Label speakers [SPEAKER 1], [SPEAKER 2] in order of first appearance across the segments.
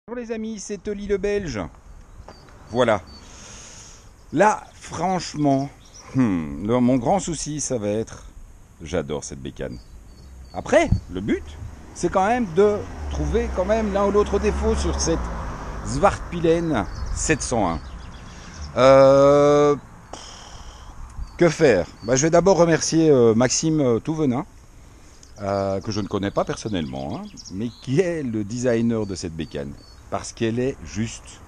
[SPEAKER 1] Bonjour les amis, c'est Oli le Belge. Voilà. Là, franchement, mon grand souci, ça va être... J'adore cette bécane. Après, le but, c'est quand même de trouver quand même l'un ou l'autre défaut sur cette Zwartpilen 701. Que faire? Je vais d'abord remercier Maxime Touvenin, que je ne connais pas personnellement, mais qui est le designer de cette bécane. Parce qu'elle est juste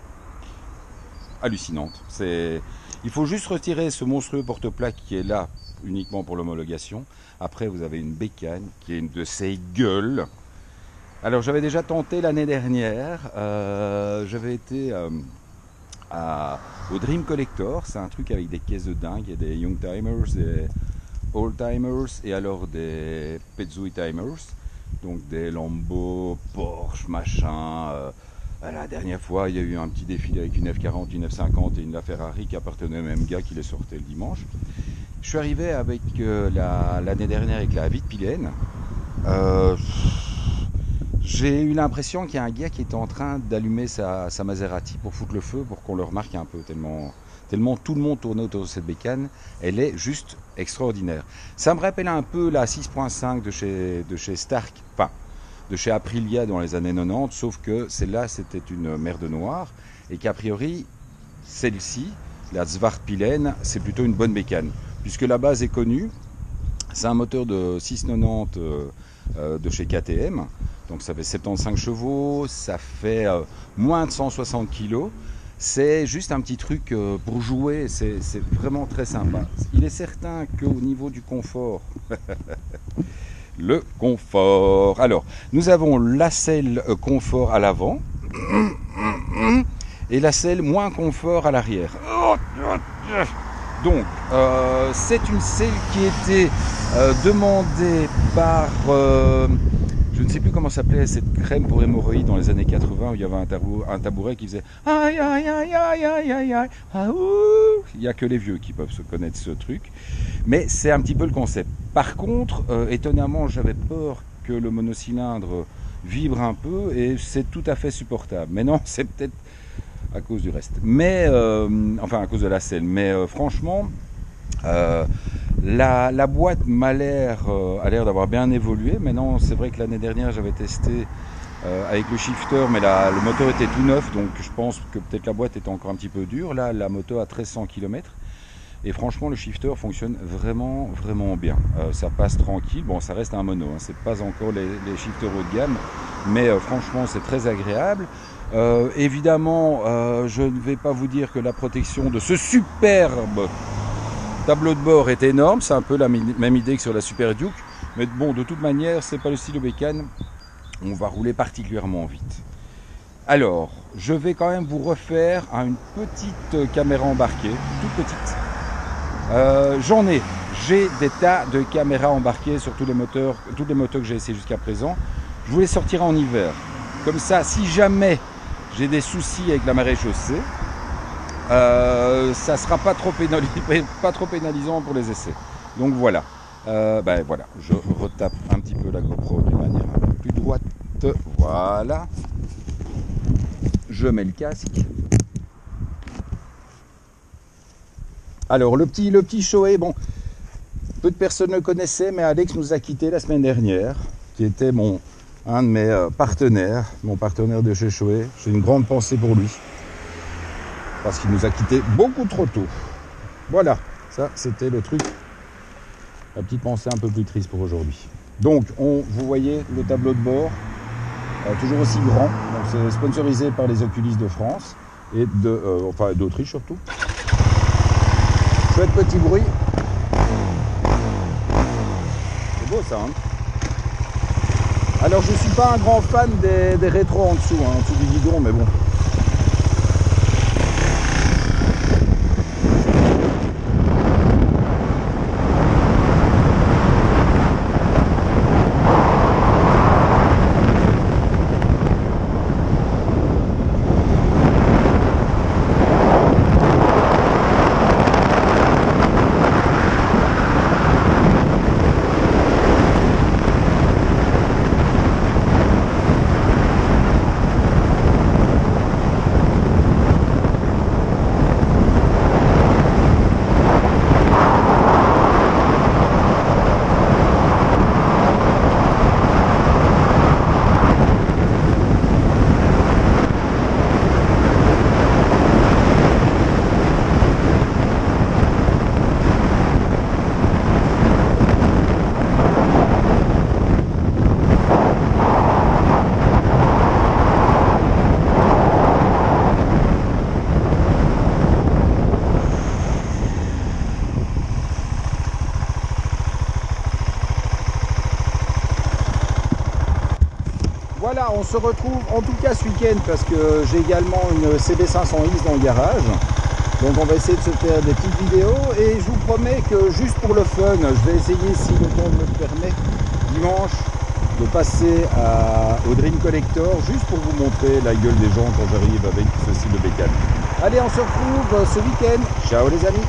[SPEAKER 1] hallucinante. Il faut juste retirer ce monstrueux porte-plaque qui est là uniquement pour l'homologation. Après, vous avez une bécane qui est une de ces gueules. Alors, j'avais déjà tenté l'année dernière. J'avais été au Dream Collector. C'est un truc avec des caisses de dingue. Il y a des Young Timers, des Old Timers et alors des Pezui Timers. Donc des Lambo, Porsche, machin. La dernière fois, il y a eu un petit défilé avec une F40, une F50 et une Ferrari qui appartenait au même gars qui les sortait le dimanche. Je suis arrivé avec l'année dernière avec la Vitpilen. J'ai eu l'impression qu'il y a un gars qui était en train d'allumer sa Maserati pour foutre le feu, pour qu'on le remarque un peu, tellement tout le monde tournait autour de cette bécane. Elle est juste extraordinaire. Ça me rappelle un peu la 6.5 de chez Stark, enfin, de chez Aprilia dans les années 90, sauf que celle-là, c'était une merde noire, et qu'a priori, celle-ci, la Zwartpilen, c'est plutôt une bonne bécane, puisque la base est connue. C'est un moteur de 690 de chez KTM, donc ça fait 75 chevaux, ça fait moins de 160 kg. C'est juste un petit truc pour jouer, c'est vraiment très sympa. Il est certain qu'au niveau du confort, le confort. Alors, nous avons la selle confort à l'avant et la selle moins confort à l'arrière. Donc, c'est une selle qui était demandée par... je ne sais plus comment s'appelait cette crème pour hémorroïdes dans les années 80 où il y avait un tabouret qui faisait aïe aïe aïe aïe aïe aïe aïe. Il n'y a que les vieux qui peuvent se connaître ce truc. Mais c'est un petit peu le concept. Par contre, étonnamment, j'avais peur que le monocylindre vibre un peu et c'est tout à fait supportable. Mais non, c'est peut-être à cause du reste. Mais, enfin à cause de la selle. Mais franchement, la boîte a l'air d'avoir bien évolué. Maintenant, c'est vrai que l'année dernière, j'avais testé avec le shifter, mais le moteur était tout neuf, donc je pense que peut-être la boîte était encore un petit peu dure. Là, la moto a 1300 km. Et franchement, le shifter fonctionne vraiment, vraiment bien. Ça passe tranquille. Bon, ça reste un mono, hein. C'est pas encore les shifters haut de gamme, mais franchement, c'est très agréable. Évidemment, je ne vais pas vous dire que la protection de ce superbe tableau de bord est énorme. C'est un peu la même idée que sur la Super Duke. Mais bon, de toute manière, c'est pas le style bécane. On va rouler particulièrement vite. Alors, je vais quand même vous refaire une petite caméra embarquée, toute petite. J'ai des tas de caméras embarquées sur tous les moteurs que j'ai essayé jusqu'à présent. Je vous les sortirai en hiver. Comme ça, si jamais j'ai des soucis avec la marée chaussée, ça sera pas trop pénalisant pour les essais. Donc voilà. Voilà, je retape un petit peu la GoPro de manière un peu plus droite. Voilà. Je mets le casque. Alors le petit Shoei, bon, peu de personnes le connaissaient, mais Alex nous a quittés la semaine dernière, qui était un de mes partenaires, mon partenaire de chez Shoei. J'ai une grande pensée pour lui, parce qu'il nous a quittés beaucoup trop tôt. Voilà, ça c'était le truc, la petite pensée un peu plus triste pour aujourd'hui. Donc vous voyez le tableau de bord, toujours aussi grand, c'est sponsorisé par les oculistes de France, et d'Autriche surtout. Chouette petit bruit. C'est beau ça, hein. Alors je suis pas un grand fan des rétros en dessous du guidon, mais bon. se retrouve en tout cas ce week-end parce que j'ai également une CB500X dans le garage. Donc on va essayer de se faire des petites vidéos et je vous promets que juste pour le fun, je vais essayer, si le temps me le permet, dimanche de passer au Dream Collector juste pour vous montrer la gueule des gens quand j'arrive avec ce style de bécane. Allez, on se retrouve ce week-end. Ciao les amis.